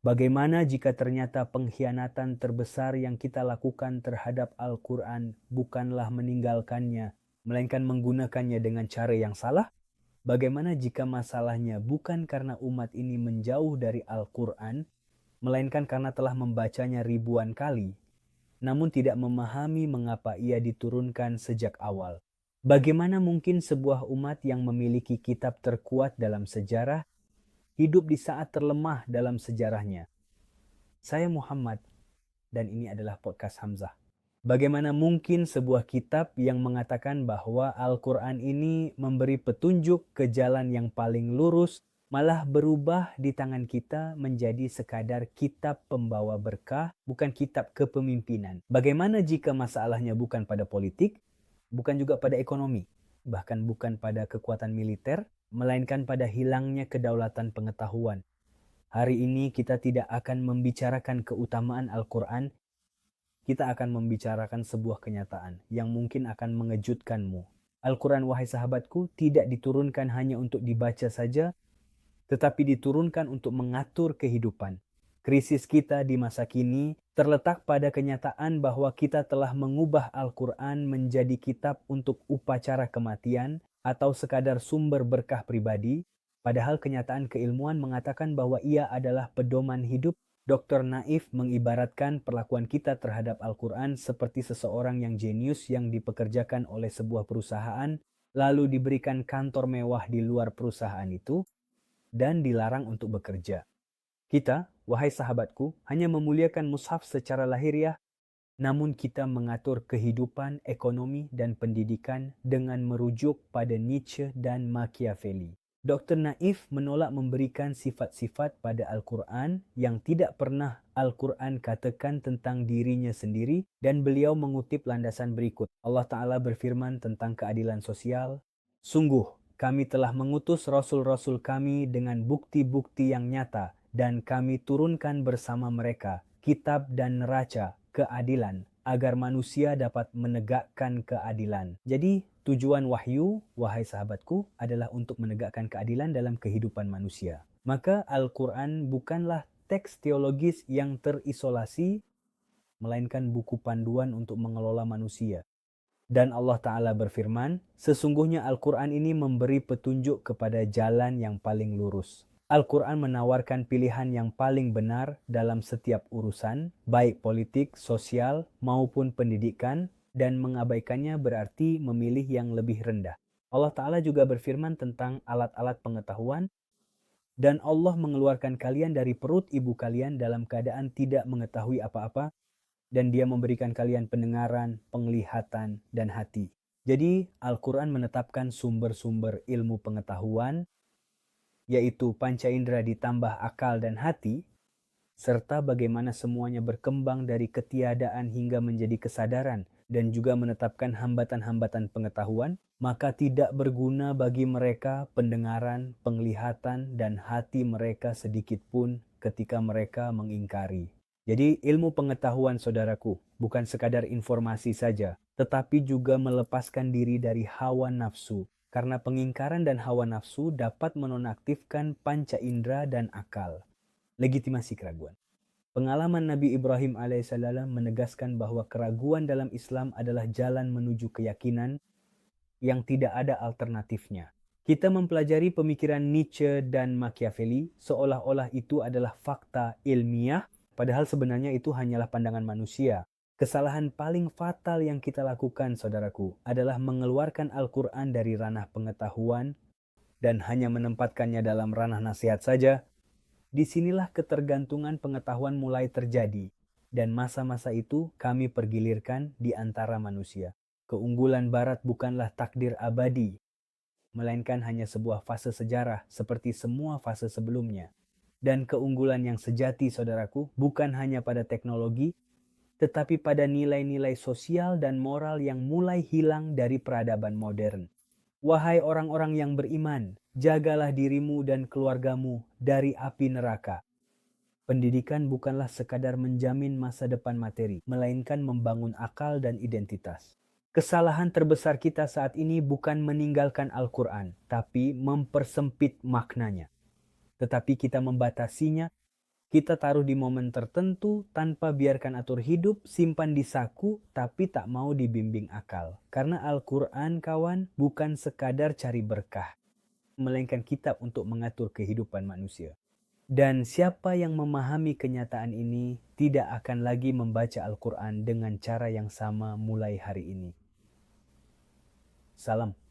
Bagaimana jika ternyata pengkhianatan terbesar yang kita lakukan terhadap Al-Quran bukanlah meninggalkannya, melainkan menggunakannya dengan cara yang salah? Bagaimana jika masalahnya bukan karena umat ini menjauh dari Al-Quran, melainkan karena telah membacanya ribuan kali, namun tidak memahami mengapa ia diturunkan sejak awal? Bagaimana mungkin sebuah umat yang memiliki kitab terkuat dalam sejarah hidup di saat terlemah dalam sejarahnya? Saya Muhammad, dan ini adalah podcast Hamzah. Bagaimana mungkin sebuah kitab yang mengatakan bahwa Al-Quran ini memberi petunjuk ke jalan yang paling lurus, malah berubah di tangan kita menjadi sekadar kitab pembawa berkah, bukan kitab kepemimpinan? Bagaimana jika masalahnya bukan pada politik, bukan juga pada ekonomi, bahkan bukan pada kekuatan militer, melainkan pada hilangnya kedaulatan pengetahuan? Hari ini kita tidak akan membicarakan keutamaan Al-Quran, kita akan membicarakan sebuah kenyataan yang mungkin akan mengejutkanmu. Al-Quran, wahai sahabatku, tidak diturunkan hanya untuk dibaca saja, tetapi diturunkan untuk mengatur kehidupan. Krisis kita di masa kini terletak pada kenyataan bahwa kita telah mengubah Al-Quran menjadi kitab untuk upacara kematian atau sekadar sumber berkah pribadi, padahal kenyataan keilmuan mengatakan bahwa ia adalah pedoman hidup. Dr. Naif mengibaratkan perlakuan kita terhadap Al-Quran seperti seseorang yang jenius yang dipekerjakan oleh sebuah perusahaan, lalu diberikan kantor mewah di luar perusahaan itu, dan dilarang untuk bekerja. Kita, wahai sahabatku, hanya memuliakan mushaf secara lahiriah, namun kita mengatur kehidupan, ekonomi, dan pendidikan dengan merujuk pada Nietzsche dan Machiavelli. Dr. Naif menolak memberikan sifat-sifat pada Al-Quran yang tidak pernah Al-Quran katakan tentang dirinya sendiri, dan beliau mengutip landasan berikut. Allah Ta'ala berfirman tentang keadilan sosial, "Sungguh, kami telah mengutus rasul-rasul kami dengan bukti-bukti yang nyata, dan kami turunkan bersama mereka kitab dan neraca keadilan, agar manusia dapat menegakkan keadilan." Jadi, tujuan wahyu, wahai sahabatku, adalah untuk menegakkan keadilan dalam kehidupan manusia. Maka Al-Quran bukanlah teks teologis yang terisolasi, melainkan buku panduan untuk mengelola manusia. Dan Allah Ta'ala berfirman, sesungguhnya Al-Quran ini memberi petunjuk kepada jalan yang paling lurus. Al-Quran menawarkan pilihan yang paling benar dalam setiap urusan, baik politik, sosial, maupun pendidikan, dan mengabaikannya berarti memilih yang lebih rendah. Allah Ta'ala juga berfirman tentang alat-alat pengetahuan, dan Allah mengeluarkan kalian dari perut ibu kalian dalam keadaan tidak mengetahui apa-apa, dan Dia memberikan kalian pendengaran, penglihatan, dan hati. Jadi, Al-Quran menetapkan sumber-sumber ilmu pengetahuan, yaitu panca indera ditambah akal dan hati, serta bagaimana semuanya berkembang dari ketiadaan hingga menjadi kesadaran, dan juga menetapkan hambatan-hambatan pengetahuan, maka tidak berguna bagi mereka pendengaran, penglihatan, dan hati mereka sedikit pun ketika mereka mengingkari. Jadi ilmu pengetahuan, saudaraku, bukan sekadar informasi saja, tetapi juga melepaskan diri dari hawa nafsu, karena pengingkaran dan hawa nafsu dapat menonaktifkan panca indera dan akal. Legitimasi keraguan. Pengalaman Nabi Ibrahim alaihissalam menegaskan bahwa keraguan dalam Islam adalah jalan menuju keyakinan yang tidak ada alternatifnya. Kita mempelajari pemikiran Nietzsche dan Machiavelli seolah-olah itu adalah fakta ilmiah, padahal sebenarnya itu hanyalah pandangan manusia. Kesalahan paling fatal yang kita lakukan, saudaraku, adalah mengeluarkan Al-Quran dari ranah pengetahuan dan hanya menempatkannya dalam ranah nasihat saja. Disinilah ketergantungan pengetahuan mulai terjadi, dan masa-masa itu kami pergilirkan di antara manusia. Keunggulan Barat bukanlah takdir abadi, melainkan hanya sebuah fase sejarah seperti semua fase sebelumnya. Dan keunggulan yang sejati, saudaraku, bukan hanya pada teknologi, tetapi pada nilai-nilai sosial dan moral yang mulai hilang dari peradaban modern. Wahai orang-orang yang beriman, jagalah dirimu dan keluargamu dari api neraka. Pendidikan bukanlah sekadar menjamin masa depan materi, melainkan membangun akal dan identitas. Kesalahan terbesar kita saat ini bukan meninggalkan Al-Quran, tapi mempersempit maknanya. Tetapi kita membatasinya Kita taruh di momen tertentu tanpa biarkan atur hidup, simpan di saku, tapi tak mau dibimbing akal. Karena Al-Quran, kawan, bukan sekadar cari berkah, melainkan kitab untuk mengatur kehidupan manusia. Dan siapa yang memahami kenyataan ini tidak akan lagi membaca Al-Quran dengan cara yang sama mulai hari ini. Salam.